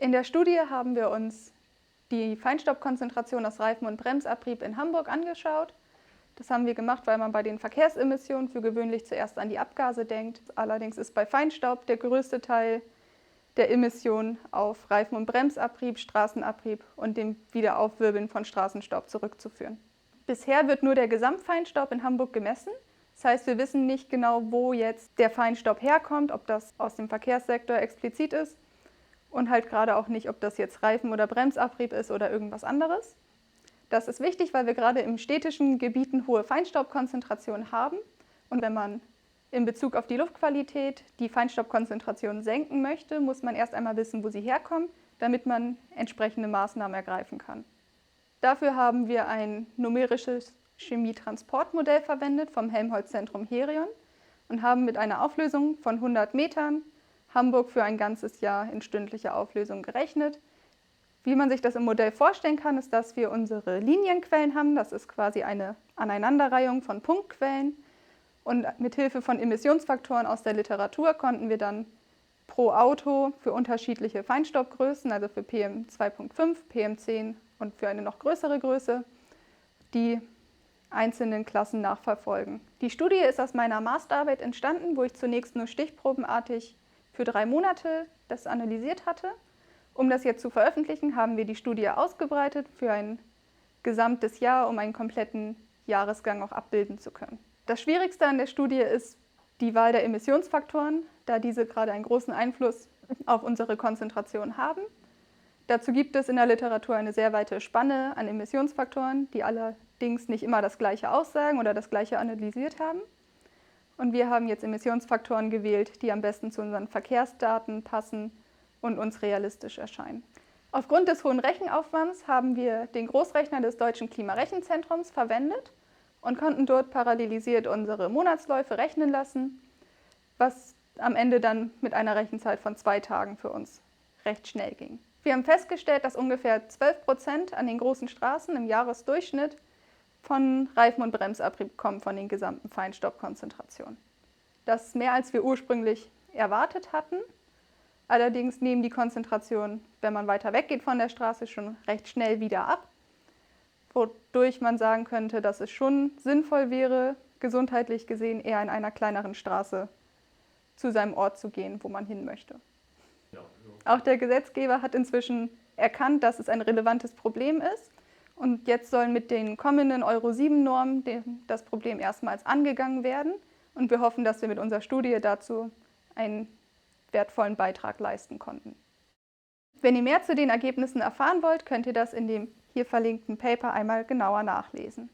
In der Studie haben wir uns die Feinstaubkonzentration aus Reifen- und Bremsabrieb in Hamburg angeschaut. Das haben wir gemacht, weil man bei den Verkehrsemissionen für gewöhnlich zuerst an die Abgase denkt. Allerdings ist bei Feinstaub der größte Teil der Emissionen auf Reifen- und Bremsabrieb, Straßenabrieb und dem Wiederaufwirbeln von Straßenstaub zurückzuführen. Bisher wird nur der Gesamtfeinstaub in Hamburg gemessen. Das heißt, wir wissen nicht genau, wo jetzt der Feinstaub herkommt, ob das aus dem Verkehrssektor explizit ist und halt gerade auch nicht, ob das jetzt Reifen- oder Bremsabrieb ist oder irgendwas anderes. Das ist wichtig, weil wir gerade in städtischen Gebieten hohe Feinstaubkonzentrationen haben. Und wenn man in Bezug auf die Luftqualität die Feinstaubkonzentration senken möchte, muss man erst einmal wissen, wo sie herkommen, damit man entsprechende Maßnahmen ergreifen kann. Dafür haben wir ein numerisches Chemietransportmodell verwendet vom Helmholtz-Zentrum Herion und haben mit einer Auflösung von 100 Metern Hamburg für ein ganzes Jahr in stündlicher Auflösung gerechnet. Wie man sich das im Modell vorstellen kann, ist, dass wir unsere Linienquellen haben. Das ist quasi eine Aneinanderreihung von Punktquellen. Und mit Hilfe von Emissionsfaktoren aus der Literatur konnten wir dann pro Auto für unterschiedliche Feinstaubgrößen, also für PM2.5, PM10 und für eine noch größere Größe, die einzelnen Klassen nachverfolgen. Die Studie ist aus meiner Masterarbeit entstanden, wo ich zunächst nur stichprobenartig für 3 Monate das analysiert hatte. Um das jetzt zu veröffentlichen, haben wir die Studie ausgebreitet für ein gesamtes Jahr, um einen kompletten Jahresgang auch abbilden zu können. Das Schwierigste an der Studie ist die Wahl der Emissionsfaktoren, da diese gerade einen großen Einfluss auf unsere Konzentration haben. Dazu gibt es in der Literatur eine sehr weite Spanne an Emissionsfaktoren, die allerdings nicht immer das Gleiche aussagen oder das Gleiche analysiert haben. Und wir haben jetzt Emissionsfaktoren gewählt, die am besten zu unseren Verkehrsdaten passen und uns realistisch erscheinen. Aufgrund des hohen Rechenaufwands haben wir den Großrechner des Deutschen Klimarechenzentrums verwendet und konnten dort parallelisiert unsere Monatsläufe rechnen lassen, was am Ende dann mit einer Rechenzeit von 2 Tagen für uns recht schnell ging. Wir haben festgestellt, dass ungefähr 12% an den großen Straßen im Jahresdurchschnitt von Reifen- und Bremsabrieb kommen von den gesamten Feinstaubkonzentrationen. Das ist mehr, als wir ursprünglich erwartet hatten. Allerdings nehmen die Konzentrationen, wenn man weiter weggeht von der Straße, schon recht schnell wieder ab, wodurch man sagen könnte, dass es schon sinnvoll wäre, gesundheitlich gesehen eher in einer kleineren Straße zu seinem Ort zu gehen, wo man hin möchte. Auch der Gesetzgeber hat inzwischen erkannt, dass es ein relevantes Problem ist. Und jetzt soll mit den kommenden Euro-7-Normen das Problem erstmals angegangen werden. Und wir hoffen, dass wir mit unserer Studie dazu einen wertvollen Beitrag leisten konnten. Wenn ihr mehr zu den Ergebnissen erfahren wollt, könnt ihr das in dem hier verlinkten Paper einmal genauer nachlesen.